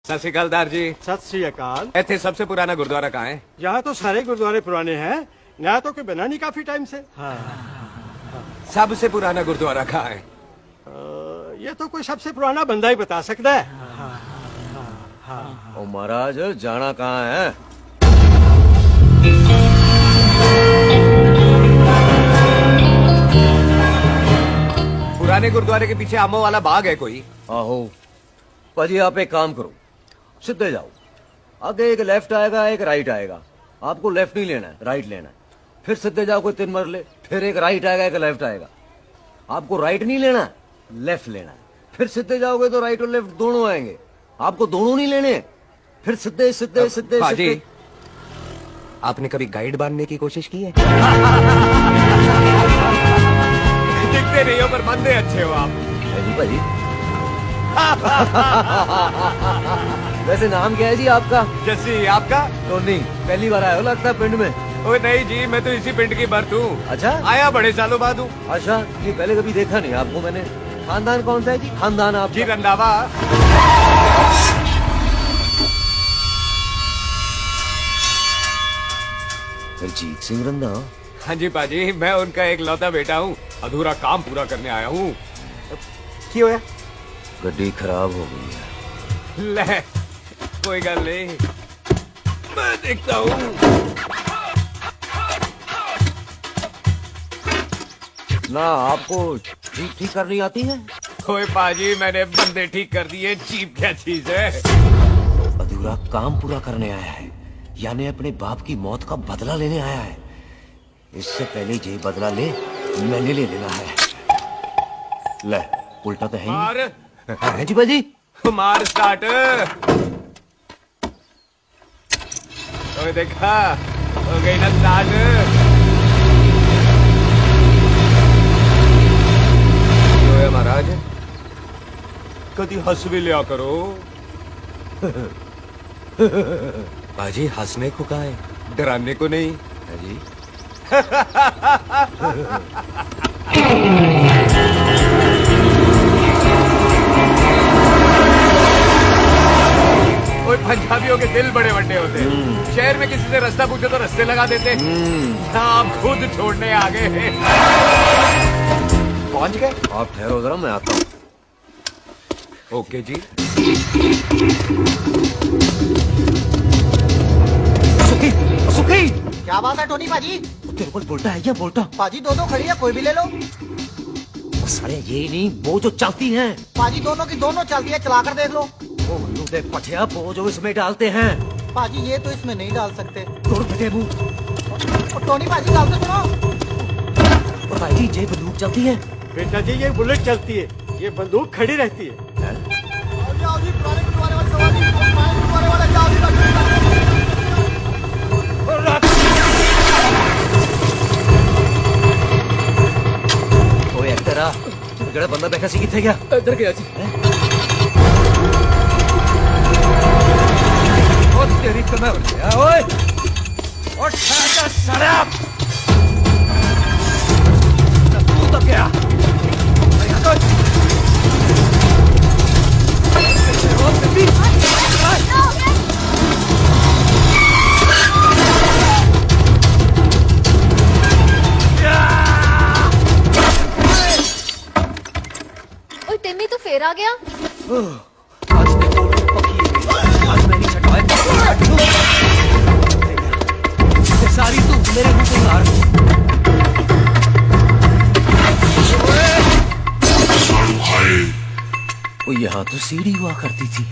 सत श्री अकाल दार जी। सत श्री अकाल। इतने सबसे पुराना गुरुद्वारा कहाँ है? यहाँ तो सारे गुरुद्वारे पुराने हैं, नया तो कोई बना नहीं काफी टाइम से। सबसे पुराना गुरुद्वारा कहाँ है? ये तो कोई सबसे पुराना बंदा ही बता सकता है। ओ महाराज जाना कहाँ है? पुराने गुरुद्वारे के पीछे आमों वाला बाग है कोई? आहो पाजी, आप एक काम करो, सीधे जाओ, आगे एक लेफ्ट आएगा एक राइट आएगा, आपको लेफ्ट नहीं लेना है, राइट लेना है। फिर सीधे जाओ कोई 3 मरले, फिर एक राइट आएगा एक लेफ्ट आएगा, आपको राइट नहीं लेना है, लेफ्ट लेना है। फिर सीधे जाओगे तो राइट और लेफ्ट दोनों आएंगे, आपको दोनों नहीं लेने। फिर सीधे सीधे सीधे पाजी, आपने कभी गाइड बांधने की कोशिश की है? दिखते नहीं हो पर बंदे अच्छे हो आप। भाजी वैसे नाम क्या है जी आपका? जैसी आपका? टोनी। पहली बार आया हो लगता है पिंड में? ओए नहीं जी, मैं तो इसी पिंड की बर्त हूँ। अच्छा, आया बड़े सालों बाद हूँ। अच्छा, ये पहले कभी देखा नहीं आपको मैंने। खानदान कौन सा है जी? खानदान आप जी रंधावा। रजीत सिंह रंधा? हाँ जी पाजी, मैं उनका एक लौता बेटा हूँ, अधूरा काम पूरा करने आया हूँ। क्यों है? गड्डी खराब हो गई है। ले कोई गल नहीं, मैं देखता हूँ। ना आपको जीप ठीक करनी आती है? ओए पाजी, मैंने बंदे ठीक कर दिए, जीप क्या चीज है? अधूरा काम पूरा करने आया है, यानी अपने बाप की मौत का बदला लेने आया है। इससे पहले ये बदला ले मैंने ले लेना है। ले उल्टा तो है मार ही। जी बाजी, मार स्टार्ट। ओए देखा, हो गई ना स्टार्ट। ओए महाराज, कभी हंस भी लिया करो। बाजी हंसने को कहा है, डराने को नहीं है जी। ओए पंजाबियों के दिल बड़े बड़े होते हैं। शहर में किसी से रास्ता पूछो तो रास्ते लगा देते। आप खुद छोड़ने आ गए। पहुंच गए? आप ठहरो जरा, मैं आता हूँ। ओके जी। सुखी, सुखी। क्या बात है टोनी पाजी? तेरे को बोलता है क्या? बोलता पाजी दो खड़ी है, कोई भी ले लो। सारे ये नहीं, वो जो चलती हैं। पाजी दोनों की दोनों चलती है, चला कर देख लो। वो देख पठिया, वो जो इसमें डालते हैं। पाजी ये तो इसमें नहीं डाल सकते। तोड़ बेटे मुंह। टोनी पाजी डाल दो, सुनो। भाई जी, ये बंदूक चलती है। बेटा जी, ये बुलेट चलती है, ये बंदूक खड़ी रहती है। कोई एक्टर आ, जड़ा बंदा बैठा सी किथे गया? इधर गया जी। तेरी तो मैं ओए और शराब तू तो क्या? ओए टिम्मी, तू फिर आ गया? आज तो पकी है, आज मैं नहीं छटवाए। सारी तू मेरे मुंह पे मार। वो यहाँ तो सीढ़ी हुआ करती थी।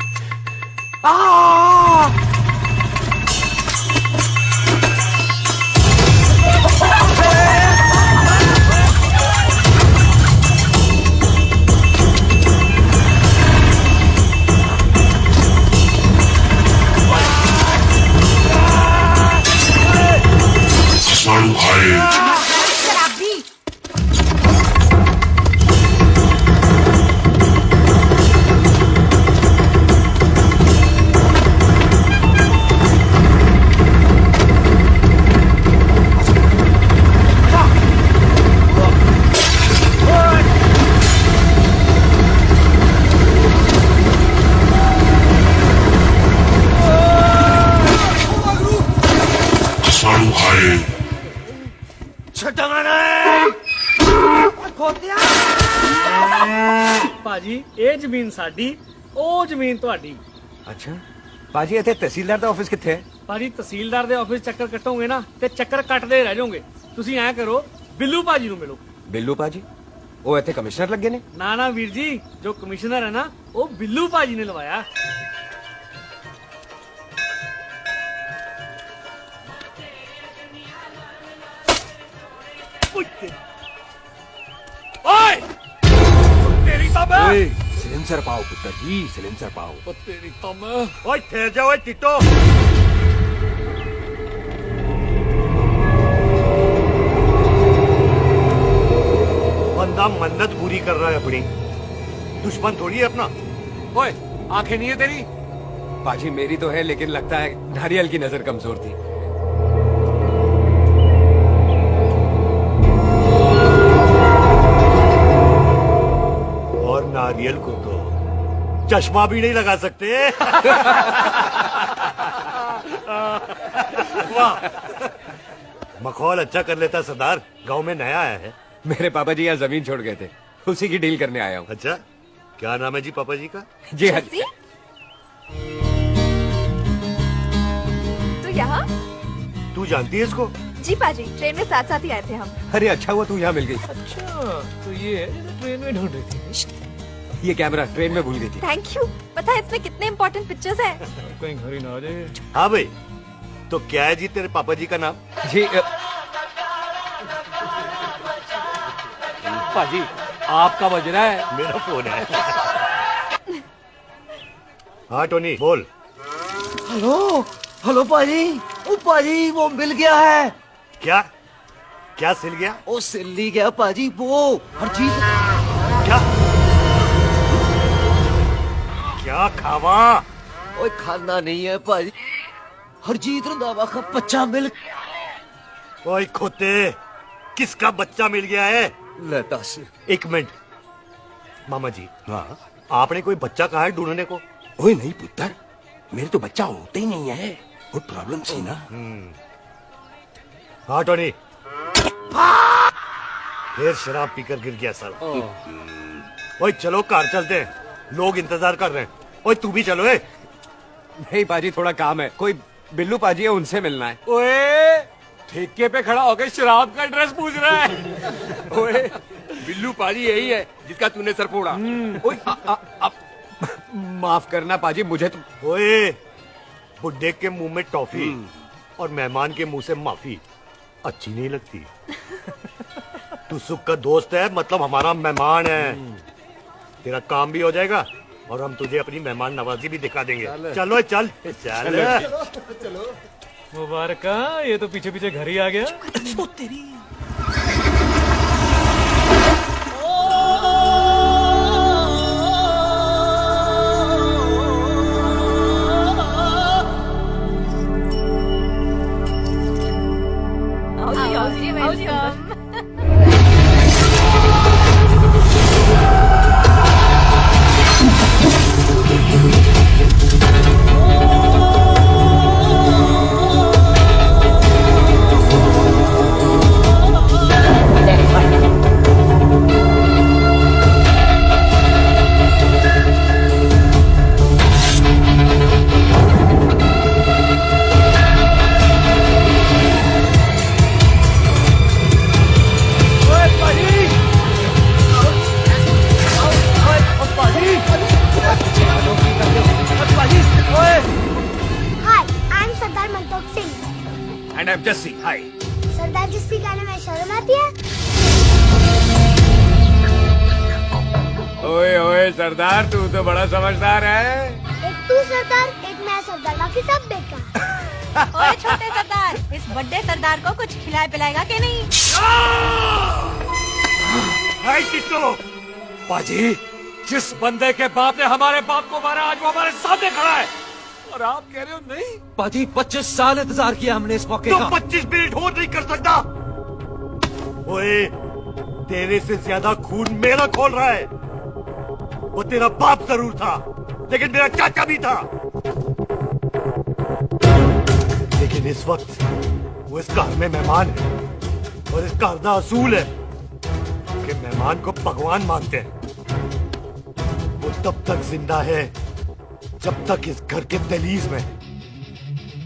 ਕੱਟਾਂਗਾ ਨਹੀਂ ਭਾਜੀ ਇਹ ਜ਼ਮੀਨ ਸਾਡੀ ਉਹ ਜ਼ਮੀਨ ਤੁਹਾਡੀ। ਅੱਛਾ ਬਾਜੀ ਇੱਥੇ ਤਹਿਸੀਲਦਾਰ ਦਾ ਆਫਿਸ ਕਿੱਥੇ ਹੈ? ਭਾਜੀ ਤਹਿਸੀਲਦਾਰ ਦੇ ਆਫਿਸ ਚੱਕਰ ਕੱਟੋਗੇ ਨਾ ਤੇ ਚੱਕਰ ਕੱਟਦੇ ਰਹਿ ਜਾਓਗੇ। ਤੁਸੀਂ ਐਂ ਕਰੋ ਬਿੱਲੂ ਭਾਜੀ ਨੂੰ ਮਿਲੋ। ਬਿੱਲੂ ਪਾਜੀ ਉਹ ਇੱਥੇ ਕਮਿਸ਼ਨਰ ਲੱਗੇ ਨੇ? ਨਾ ਨਾ ਵੀਰ ਜੀ, ਜੋ ਕਮਿਸ਼ਨਰ ਹੈ ਨਾ ਉਹ ਬਿੱਲੂ ਭਾਜੀ ਨੇ ਲਵਾਇਆ। ਓਏ ਤੇਰੀ ਤਾਂ ਮੈਂ ओए सिलेंसर पाओ पुत्र जी सिलेंसर पाओ ਉਹ ਤੇਰੀ ਤਾਂ ਮੈਂ ओए ठहर जा ओए टिट्टो बंदा मन्नत पूरी कर रहा है अपनी दुश्मन थोड़ी है अपना ओए आंखें नहीं है तेरी? बाजी मेरी तो है लेकिन लगता है नारियल की नजर कमजोर थी। और नारियल को तो चश्मा भी नहीं लगा सकते वाह मखौल अच्छा कर लेता सरदार गांव में नया आया है। मेरे पापा जी यहाँ जमीन छोड़ गए थे, उसी की डील करने आया हूँ। अच्छा क्या नाम है जी पापा जी का? जी हाँ जस्सी? तो यहाँ? तू जानती है इसको? जी पाजी, ट्रेन में साथ साथ ही आए थे हम। अरे अच्छा हुआ तू यहाँ मिल गई। अच्छा तो ये है जो ट्रेन में ढूंढ रही थी। ये कैमरा ट्रेन में भूल गई थी। Thank you. पता है इसमें कितने इम्पोर्टेंट पिक्चर्स हैं? कहीं घर ही ना आ जाए। हाँ भाई तो क्या है जी तेरे पापा जी का नाम? जी पाजी आपका बज रहा है। मेरा फोन है हाँ टोनी बोल। हेलो हेलो पाजी, ओ पाजी वो मिल गया है। क्या क्या सिल गया? ओ सिल्ली गया पाजी, वो हरजीत। क्या क्या खावा? ओए खाना नहीं है पाजी, हरजीत रंधावा का बच्चा मिल। ओए खोते किसका बच्चा मिल गया है? ले दस। एक मिनट मामा जी हाँ आपने कोई बच्चा कहा है ढूंढने को? ओए नहीं पुत्र मेरे तो बच्चा होते ही नहीं है, वो प्रॉब्लम थी ना। हाँ टोनी फिर शराब पीकर गिर गया साला। ओए चलो कार चलते हैं, लोग इंतजार कर रहे हैं। ओए तू भी चलो ए। नहीं पाजी थोड़ा काम है, कोई बिल्लू पाजी है उनसे मिलना है। ओए ठेके पे खड़ा होकर शराब का एड्रेस पूछ रहा है। ओए बिल्लू पाजी यही है जिसका तूने सर फोड़ा। ओए माफ करना पाजी मुझे तो। ओए बुड्ढे के मुंह में टॉफी और मेहमान के मुंह से माफी अच्छी नहीं लगती। तू सुख का दोस्त है मतलब हमारा मेहमान है। तेरा काम भी हो जाएगा और हम तुझे अपनी मेहमान नवाजी भी दिखा देंगे। चलो चल चल। मुबारक, ये तो पीछे पीछे घर ही आ गया। And I'm Jesse. Hi. सरदार जिसकी गाने में शर्म आती है? ओए ओए सरदार तू तो बड़ा समझदार है। एक तू सरदार, एक मैं सरदार, बाकी सब बेकार। ओए छोटे सरदार, इस बड़े सरदार को कुछ खिलाए पिलाएगा कि नहीं? हाय टिट्टो पाजी जिस बंदे के बाप ने हमारे बाप को मारा आज वो हमारे सामने खड़ा है और आप कह रहे हो नहीं। पाजी 25 साल इंतजार किया हमने इस मौके तो का। 25 मिनट होल्ड नहीं कर सकता। ओए तेरे से ज्यादा खून मेरा खोल रहा है। वो तेरा बाप जरूर था लेकिन मेरा चाचा भी था। लेकिन इस वक्त वो इस घर में मेहमान है और इसका अर्धा असूल है कि मेहमान को भगवान मानते हैं। वो तब तक जिंदा है जब तक इस घर के दहलीज में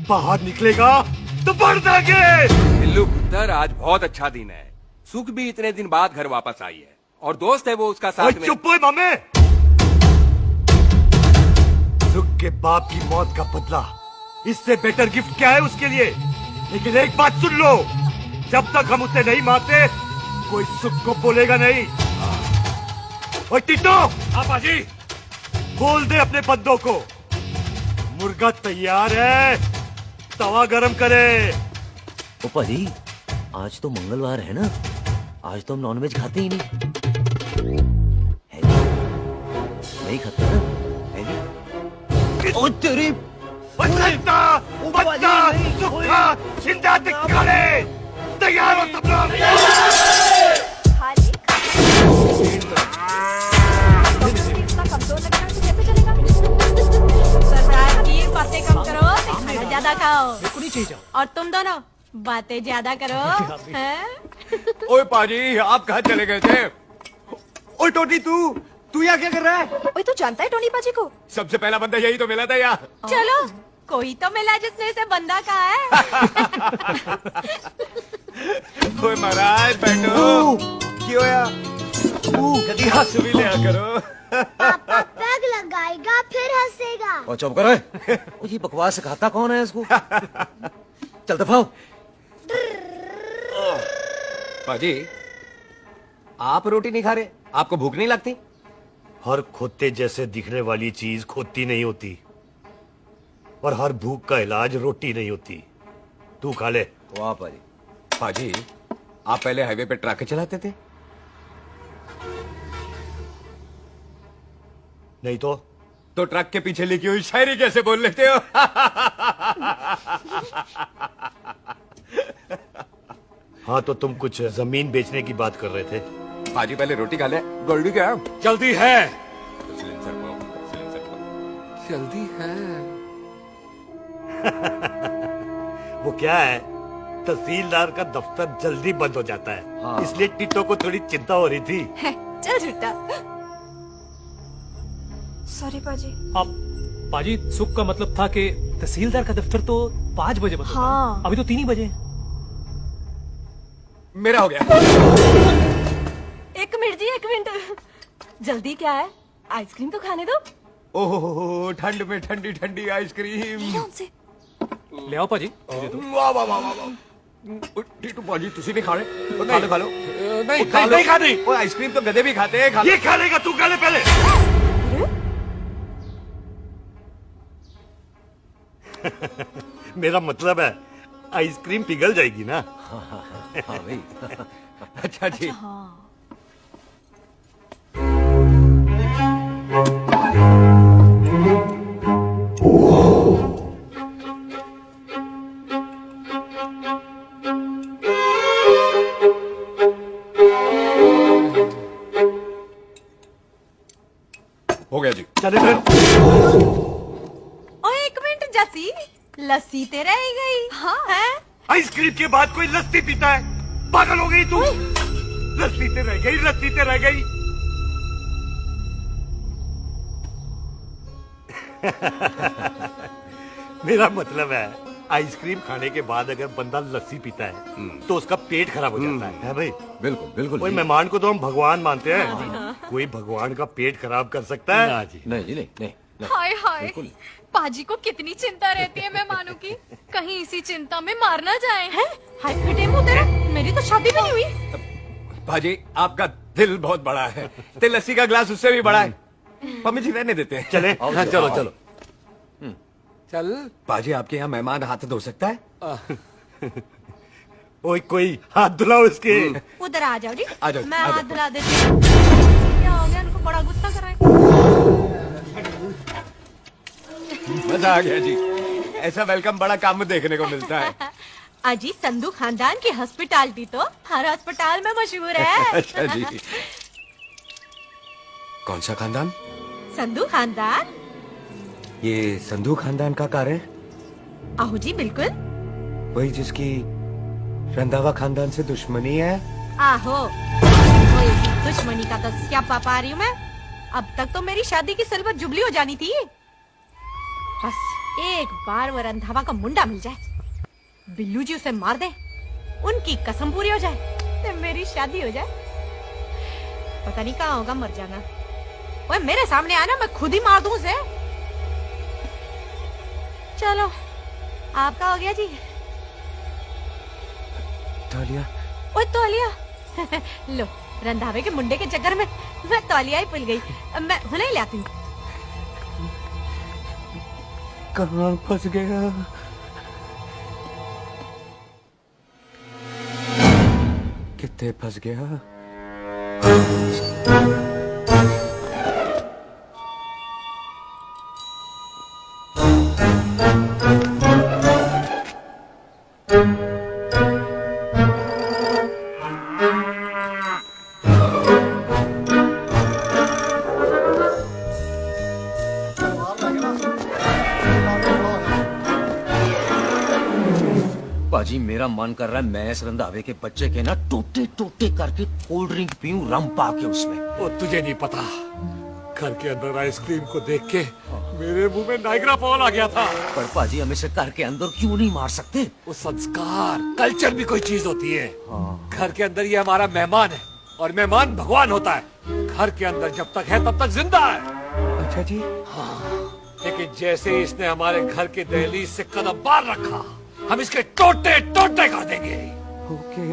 बाहर निकलेगा तो बढ़ देंगे। बिल्लू पुत्र, आज बहुत अच्छा दिन है। सुख भी इतने दिन बाद घर वापस आई है और दोस्त है वो उसका साथ में। चुप हो मामे। सुख के बाप की मौत का बदला, इससे बेटर गिफ्ट क्या है उसके लिए। लेकिन एक बात सुन लो, जब तक हम उसे नहीं मारते कोई सुख को बोलेगा नहीं। ओए टिट्टो, आप जी बोल दे अपने बंदों को मुर्गा तैयार है, तवा गरम करे। ओपा जी, आज तो मंगलवार है ना, आज तो हम नॉनवेज खाते ही नहीं। है नहीं खाते ना, है नहीं। ओ तेरी बच्चा बच्चा सुखा जिंदा दिखाले, तैयार हो सब लोग। खाली इतना कमजोर लग रहा है तो कैसे चलेगा? सरदार की बातें कम करो, खाना ज्यादा खाओ। और तुम दोनों बातें ज्यादा करो, हैं? ओए पाजी, आप कहाँ चले गए थे? ओए टोटी, तू यहाँ क्या कर रहा है? ओए तू जानता है टोनी पाजी को? सबसे पहला बंदा यही तो मिला था यहाँ। चलो कोई तो मिला जिसने इसे बंदा कहा है। ओए महाराज बैठो। क्यों यार? कभी हंस भी लिया करो। पापा पैग लगाएगा फिर हंसेगा। और चुप करो। ओ ये बकवास सिखाता कौन है इसको? चल दफाओ। पाजी, आप रोटी नहीं खा रहे? आपको भूख नहीं लगती? हर खोते जैसे दिखने वाली चीज खोती नहीं होती और हर भूख का इलाज रोटी नहीं होती। तू खा ले। वाह पाजी। पाजी, आप पहले हाईवे पे ट्रक चलाते थे? नहीं तो ट्रक के पीछे लिखी हुई शायरी कैसे बोल लेते हो? हाँ, तो तुम कुछ जमीन बेचने की बात कर रहे थे। पाजी पहले रोटी खा ले। गोल्डी क्या जल्दी है। जल्दी है। वो क्या है, तहसीलदार का दफ्तर जल्दी बंद हो जाता है। हाँ। इसलिए टिट्टो को थोड़ी चिंता हो रही थी। चल झूठा। सॉरी पाजी। अब पाजी, सुख का मतलब था कि तहसीलदार का दफ्तर तो 5 बजे बंद होता है। हाँ। अभी तो 3 ही बजे। मेरा हो गया। एक मिनट जी, एक मिनट। जल्दी क्या है? आइसक्रीम तो खाने दो। ओह, ठंड में ठंडी ठंडी आइसक्रीम। उनसे ले आओ पाजी। वाह वाह वाह वाह। टीटू पाजी, तुसी नहीं खा रहे? खा लो खा लो। नहीं नहीं खानी। ओए आइसक्रीम तो गधे भी खाते हैं। खा लो। ये खा लेगा, तू खा ले पहले। मेरा मतलब है आइसक्रीम पिघल जाएगी ना। हाँ भाई। अच्छा जी। हो गया जी। चले फिर। ओ एक मिनट जसी, लस्सी ते रह गई। हाँ है। आइसक्रीम के बाद कोई लस्सी पीता है? पागल हो गई तू? लस्सी ते रह गई, लस्सी ते रह गई। मेरा मतलब है आइसक्रीम खाने के बाद अगर बंदा लस्सी पीता है तो उसका पेट खराब हो जाता है भाई? बिल्कुल बिल्कुल। कोई मेहमान को तो हम भगवान मानते हैं, कोई भगवान का पेट खराब कर सकता है? नहीं जी, नहीं नहीं नहीं। हाय हाय, पाजी को कितनी चिंता रहती है मेहमानों की, कहीं इसी चिंता में मार ना जाए। हैं? हाय फिटे मुंह तेरा, मेरी तो शादी भी नहीं हुई। भाजी, आपका दिल बहुत बड़ा है। ते लस्सी का ग्लास उससे भी बड़ा है। मम्मी जी रहने देते हैं। चले। आओ, हाँ, चलो, चलो आओ। चलो। चल पाजी, आपके यहाँ मेहमान हाथ धो सकता है? ओए कोई हाथ धुलाओ इसके। उधर आ जाओ जी। आ जाओ, मैं आ जाओ। हाथ धुला देती हूँ। क्या हो गया, उनको बड़ा गुस्सा कर रहा है। मजा आ गया जी। ऐसा वेलकम बड़ा काम में देखने को मिलता है। अजी, संधू खानदान की हॉस्पिटैलिटी तो हर अस्पताल में मशहूर है। अच्छा जी। कौन सा खानदान? संधू खानदान। ये संधू खानदान का कार है? आहो जी बिल्कुल। वही जिसकी रंधावा खानदान से दुश्मनी है? आहो कोई दुश्मनी का तो स्यापा पा रही हूँ मैं। अब तक तो मेरी शादी की सिल्वर जुबली हो जानी थी। बस एक बार वो रंधावा का मुंडा मिल जाए, बिल्लू जी उसे मार दे, उनकी कसम पूरी हो जाए, तो मेरी शादी हो जाए। पता नहीं कहाँ होगा मर जाना। ओए मेरे सामने आना, मैं खुद ही मार दूं उसे। चलो आपका हो गया जी। तौलिया? ओए तौलिया लो, रंधावे के मुंडे के चक्कर में मैं तौलिया ही भूल गई। मैं हुने ही लाती हूँ। कहाँ फंस गया? कितने फंस गया? पाजी मेरा मन कर रहा है मैं इस रंधावे के बच्चे के ना टोटे टोटे करके कोल्ड ड्रिंक पीऊं, रम पा के उसमें। वो तुझे नहीं पता, घर के अंदर आइसक्रीम को देख के मेरे मुंह में नाइग्रा फॉल आ गया था। पर पाजी हम इसे घर के अंदर क्यों नहीं मार सकते? वो संस्कार कल्चर भी कोई चीज होती है। घर के अंदर ये हमारा मेहमान है और मेहमान भगवान होता है। घर के अंदर जब तक है तब तक जिंदा है। अच्छा जी। लेकिन जैसे ही इसने हमारे घर के दहलीज से कदम बाहर रखा, हम इसके टोटे टोटे कर देंगे। ओके।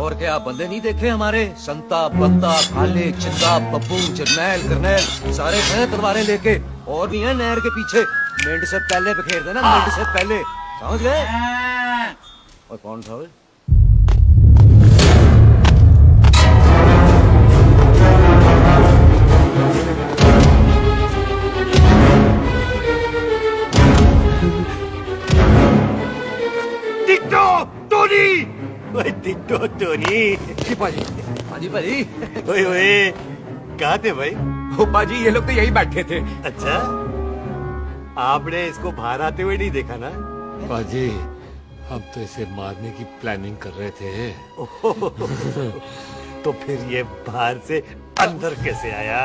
और क्या बंदे नहीं देखे हमारे? संता, बंदा, खाले, चिंदा, बब्बू, जरनैल, करनैल सारे हैं तलवारें लेके, और भी हैं नहर के पीछे। मिंट से पहले बखेर देना, मिंट से पहले, समझ गए? और कौन था वे? टिक्टो टोनी, ओए टिक्टो टोनी। जी पाजी। पाजी पाजी ओए ओए, कहाँ थे भाई? ओ पाजी ये लोग तो यही बैठे थे। अच्छा, आपने इसको बाहर आते हुए नहीं देखा ना? बाजी, हम तो इसे मारने की प्लानिंग कर रहे थे। तो फिर ये बाहर से अंदर कैसे आया?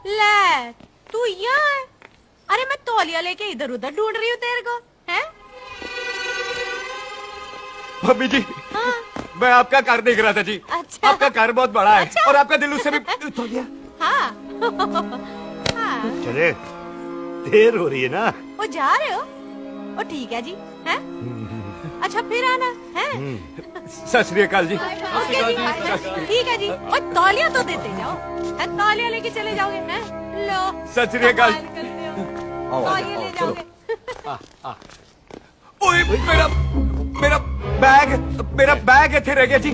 ले तू यहाँ है? अरे मैं तौलिया लेके इधर उधर ढूंढ रही हूँ तेरे को, हैं? मम्मी जी, हाँ? मैं आपका कार देख रहा था जी। अच्छा। आपका कार बहुत बड़ा है। अच्छा। और आपका दिल उससे भी तौलिया। हाँ हाँ। चले, देर हो रही है ना? वो जा रहे हो? ओ ठीक है जी, हैं? अच्छा फिर आना, हैं? सत श्री अकाल जी। ओके जी, ठीक है जी। और तौलिया तो देते जाओ, हैं? तौलिया लेके चले जाओगे, हैं? लो सत श्री अकाल। कमाल करते हो। आओ, तौलिया आओ, ले चलो। जाओगे। ओए मेरा मेरा मेरा बैग इथे रह गया जी।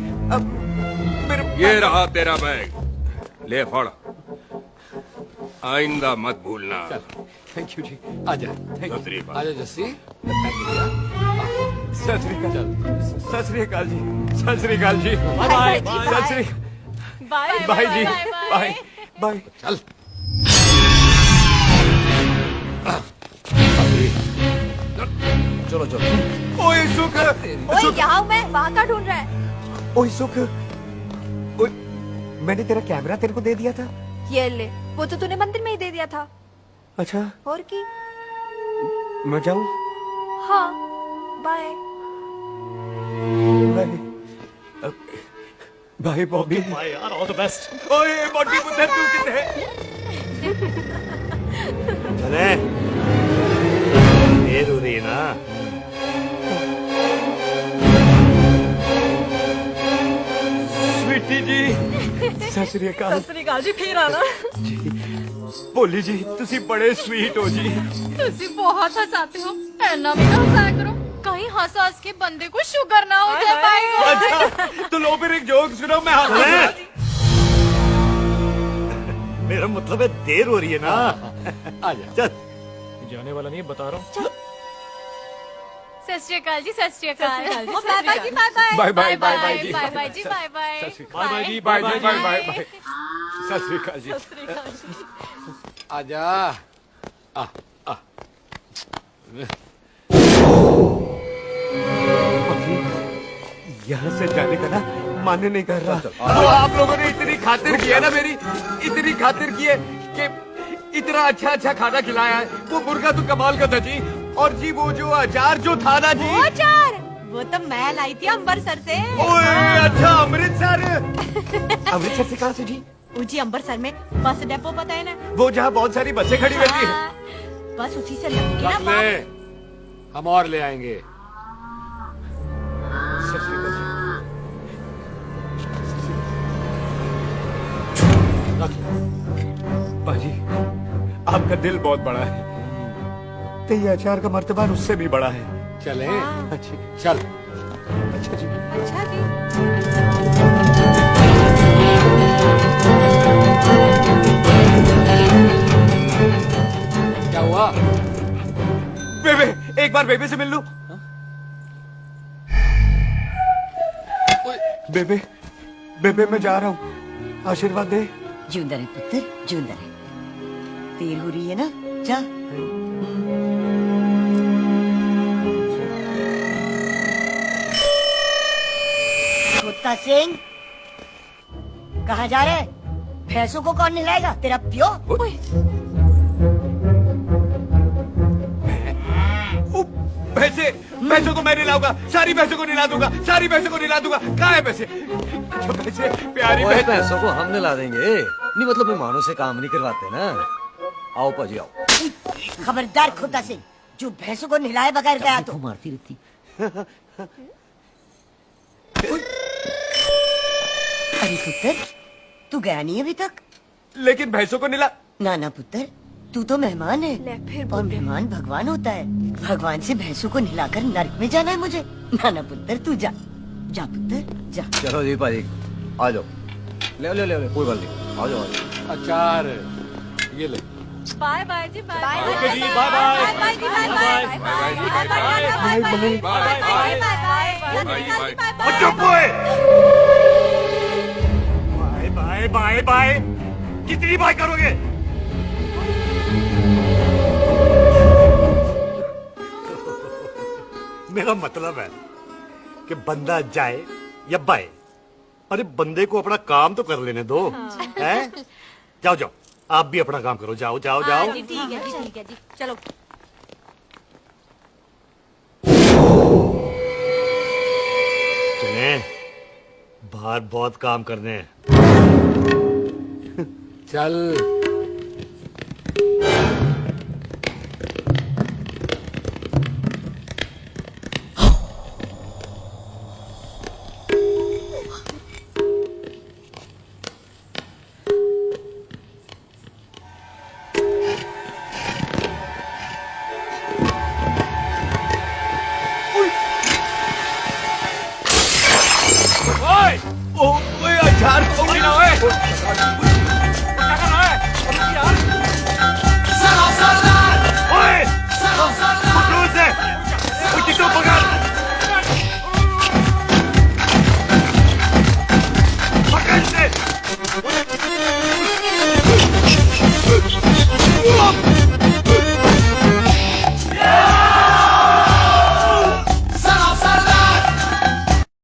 मेरा ये रहा तेरा बैग, ले फड़, आइंदा मत भूलना। थैंक यू जी। आजा। सत श्री अकाल। आजा जस्सी। सत श्री अकाल। सत श्री अकाल जी। सत श्री अकाल जी। बाय सत श्री बाय बाय जी। Bye bye. चल। चलो चलो। ओए सुख। ओए यहाँ हूँ मैं, वहाँ का ढूंढ रहा है? ओए सुख, ओए मैंने तेरा कैमरा तेरे को दे दिया था। ये ले, वो तो तूने मंदिर में ही दे दिया था। अच्छा, और की? मैं जाऊं? हाँ, bye. Bye. Bye Bobby. Bye यार, ऑल द बेस्ट। ओए बॉडी बुद्धे तू कितने? चले, देर हो रही है ना? स्वीटी जी। सत श्री अकाल। सत श्री अकाल जी, फिर आना। भोली जी, तुसी बड़े स्वीट हो जी। तुसी बहुत हंसाते हो, ऐना भी ना हंसाया करो, कहीं हंस हंस के बंदे को शुगर ना हो जाए पाएगा। अच्छा, तो लो फिर एक जोक सुनो, मैं चले। हंस। मेरा मतलब है देर हो रही है ना? आजा। चल। जाने वाला नहीं, बता रहा हूँ। सत श्री अकाल जी, सत श्री अकाल। ओ, बाय बाय जी, bye bye. Bye bye bye bye जी। बाय बाय जी, बाय बाय। सत श्री अकाल। बाय बाय जी, बाय बाय बाय बाय। सत श्री अकाल जी। आजा यहाँ से जाने का ना माने नहीं कर रहा। वो आप लोगों ने इतनी खातिर की है ना मेरी, इतनी खातिर की है कि इतना अच्छा अच्छा खाना खिलाया है। वो मुर्गा तो कमाल का था जी, और जी वो जो अचार जो था ना जी, वो अचार वो तो मैं लाई थी अमृतसर से। ओए अच्छा अमृतसर। अमृतसर से कहाँ से जी? जी अमृतसर में बस डिपो पता है ना, वो जहाँ बहुत सारी बसें खड़ी रहती है। हाँ, बस उसी से लग के ना रख ले, हम और ले आएंगे। बाजी आपका दिल बहुत बड़ा है, तो ये अचार का मर्तबा उससे भी बड़ा है। चले अच्छी चल। अच्छा जी। अच्छा जी। क्या हुआ? बेबे, एक बार बेबे से मिल लूं। बेबे बेबे मैं जा रहा हूँ, आशीर्वाद दे। जिंदा रहे पुत्र, जिंदा रहे। देर हो रही है ना, जा। कुत्ता सिंह, कहाँ जा रहे? भैंसों को कौन नहलाएगा? तेरा प्यो? पैसे, पैसों को मैं निलाऊंगा, सारी पैसों को निला दूंगा, सारी पैसों को निला दूंगा। कहाँ है पैसे? अच्छा पैसे, प्यारी ओए, बहन। पैसों को हम ला देंगे, नहीं मतलब मेहमानों से काम नहीं करवाते ना। आओ पाजी आओ। खबरदार कुत्ता सिंह, जो भैंसों को नहलाए बगैर गया तो मारती रहती। अरे पुत्र, तू गया नहीं अभी तक? लेकिन भैंसों को निला। ना ना पुत्र, तू तो मेहमान है, और मेहमान भगवान होता है। भगवान से भैंसों को नहलाकर नरक में जाना है मुझे। ना ना पुत्र, तू जा, जा पुत्र जा। चलो जी पाजी, आ जाओ। ले ले ले, कोई बात नहीं, आ जाओ आ जाओ। अचार ये ले। बाय बाय जी, बाय बाय ओके जी, बाय बाय। बाय बाय जी, bye bye bye bye bye. चुप हुए। बाय बाय बाय, कितनी बाय करोगे? मेरा मतलब है कि बंदा जाए या बाय, अरे बंदे को अपना काम तो कर लेने दो। हैं? जाओ जाओ, आप भी अपना काम करो, जाओ जाओ जाओ। जी ठीक है जी, ठीक है जी, चलो। चलें, बाहर बहुत काम करने हैं। चल। ओए अचार को मिला ओए। क्या कर रहा है? ओए, पकड़ो उसे, उसे तो पकड़।